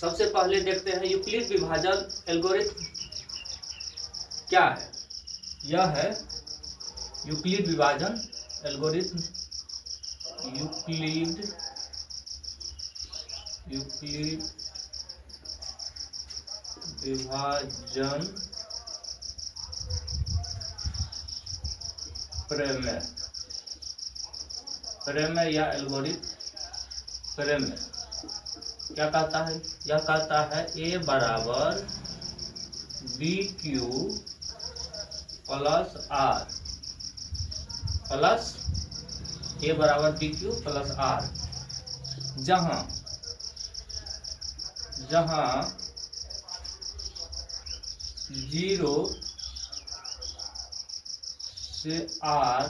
सबसे पहले देखते हैं यूक्लिड विभाजन एल्गोरिथम क्या है। यह है यूक्लिड विभाजन एल्गोरिथम। यूक्लिड विभाजन प्रमेय या एल्गोरिथम प्रमेय क्या कहता है? यह कहता है a बराबर b q plus r plus a बराबर बी क्यू प्लस आर, जहां जीरो से आर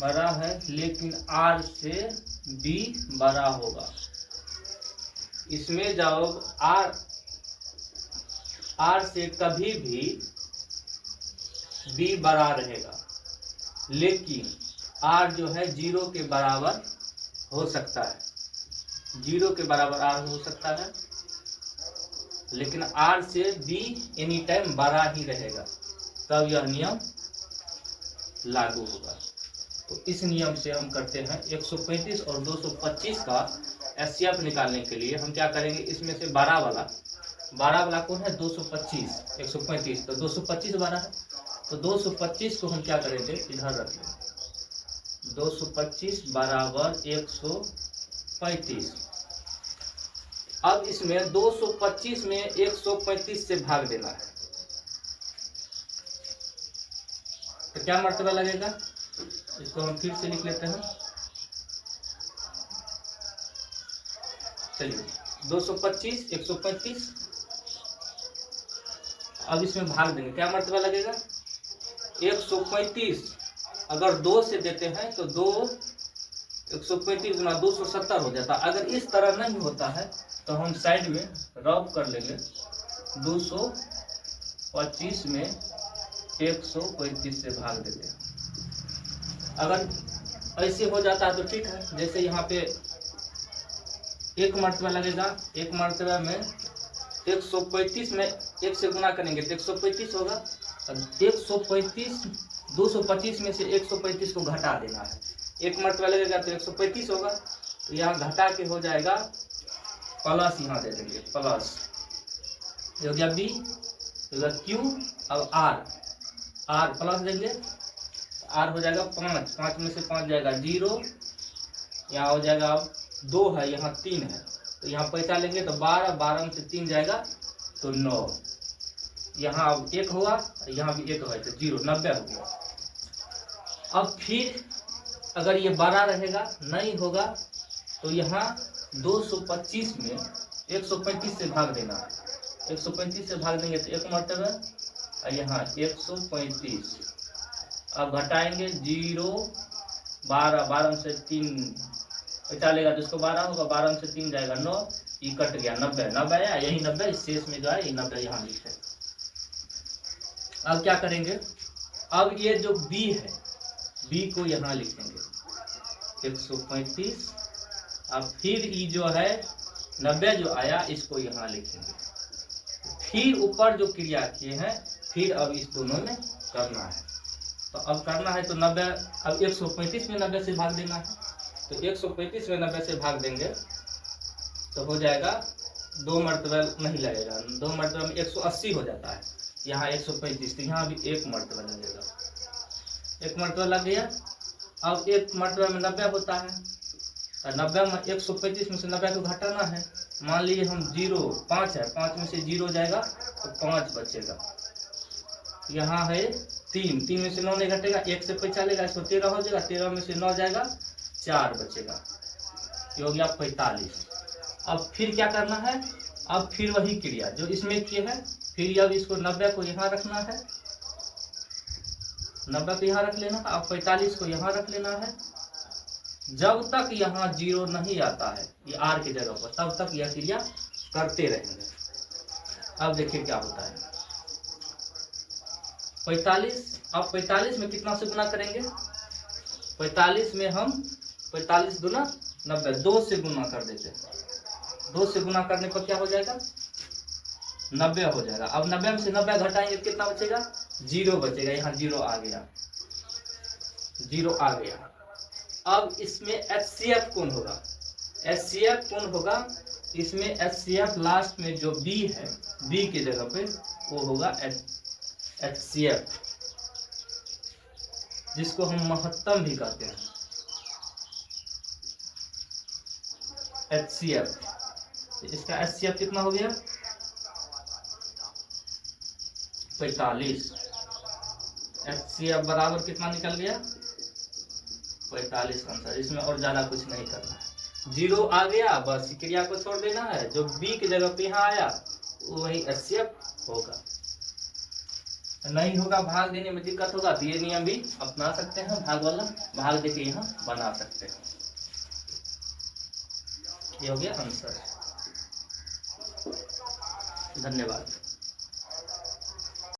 बड़ा है लेकिन आर से बी बड़ा होगा। इसमें जब आर से कभी भी बी बड़ा रहेगा, लेकिन आर जो है जीरो के बराबर हो सकता है, जीरो के बराबर आर हो सकता है, लेकिन आर से बी एनी टाइम बड़ा ही रहेगा, तब यह नियम लागू होगा। तो इस नियम से हम करते हैं 135 और 225 का एचसीएफ निकालने के लिए हम क्या करेंगे, इसमें से बड़ा वाला कौन है? 225, 135, तो 225 बड़ा है, तो 225 को हम क्या करेंगे, इधर रख लेंगे। 225 बराबर 135। अब इसमें 225 में 135 से भाग देना है, तो क्या मर्तबा लगेगा? इसको हम फिर से लिख लेते हैं। चलिए 225 135, अब इसमें भाग देंगे, क्या मर्तबा लगेगा? 135 अगर 2 से देते हैं तो 135 गुना 270 हो जाता। अगर इस तरह नहीं होता है तो हम साइड में रब कर लेंगे, 225 में 135 से भाग देंगे। अगर ऐसे हो जाता है तो ठीक है, जैसे यहाँ पे एक मर्तबा लगेगा, एक मर्तबा में 135 में 1 से गुना करेंगे तो 135 होगा। 135 225 में से 135 को घटा देना है, एक मर्तबा लगेगा तो 135 होगा, तो यहाँ घटा के हो जाएगा प्लस, यहाँ दे देंगे प्लस, हो गया बी, हो गया क्यू, अब आर प्लस देंगे, आर हो जाएगा 5 में से 5 जाएगा 0, यहाँ हो जाएगा अब 2 है, यहाँ 3 है, तो यहाँ पैसा लेंगे तो 12 में से 3 जाएगा तो 9, यहाँ अब 1 हुआ, यहाँ भी 1 हुआ तो 0, 90 हो गया। अब फिर अगर ये बड़ा रहेगा नहीं होगा तो यहाँ 225 में 135 से भाग देना है, 135 से भाग देंगे तो एक मर्तबा, और यहाँ 135, अब घटाएंगे 0, 12 में से 3 चलेगा तो इसको 12 होगा, 12 में से 3 जाएगा 9, ये कट गया 90 आया, यही 90 शेष में जो है ये 90 यहाँ लिखे। अब क्या करेंगे, अब ये जो b है, b को यहाँ लिखेंगे 135, अब फिर ये जो है 90 जो आया इसको यहाँ लिखेंगे, फिर ऊपर जो क्रिया किए हैं फिर अब इस दोनों में करना है। तो अब करना है तो 90, अब 135 में 90 से भाग देना है, तो 135 में 90 से भाग देंगे तो हो जाएगा 2 मर्तबा नहीं लगेगा, 2 मर्तबा में 180 हो जाता है, यहाँ 135, तो यहाँ भी 1 मर्तबा लगेगा, 1 मर्तबा लग गया। अब 1 मर्तबा में 90 होता है, तो 90 में 135 में से 90 को घटाना है। मान लीजिए हम 5 है, 5 में से 0 जाएगा तो 5 बचेगा, यहाँ है 3 में से 9 नहीं घटेगा, 1 से 5 चलेगा, इसको 13 हो जाएगा, 13 में से 9 जाएगा 4 बचेगा, ये हो गया 45। अब फिर क्या करना है, अब फिर वही क्रिया जो इसमें किए है, फिर अब इसको 90 को यहाँ रखना है, 90 को यहाँ रख लेना, अब 45 को यहाँ रख लेना है, जब तक यहाँ 0 नहीं आता है ये आर की जगह पर, तब तक यह क्रिया करते रहेंगे। अब देखिए क्या होता है, 45, अब 45 में कितना से गुना करेंगे, 45 में हम 45 गुना 90, 2 से गुना कर देते हैं, 2 से गुना करने पर क्या हो जाएगा, 90 हो जाएगा। अब 90 में से 90 घटाएंगे कितना बचेगा, 0 बचेगा। यहाँ 0 आ गया, 0 आ गया। अब इसमें HCF कौन होगा, HCF कौन होगा, इसमें HCF लास्ट में जो B है, B की जगह पे वो होगा HCF, जिसको हम महत्तम भी कहते हैं, HCF। इसका HCF कितना हो गया, 45। HCF बराबर कितना निकल गया, 45 आंसर। इसमें और ज्यादा कुछ नहीं करना है, 0 आ गया, बस क्रिया को छोड़ देना है। जो B की जगह पे यहाँ आया वही HCF होगा। नहीं होगा, भाग देने में दिक्कत होगा, तो ये नियम भी अपना सकते हैं, भाग वाला भाग देके यहाँ बना सकते हैं। ये हो गया आंसर। धन्यवाद।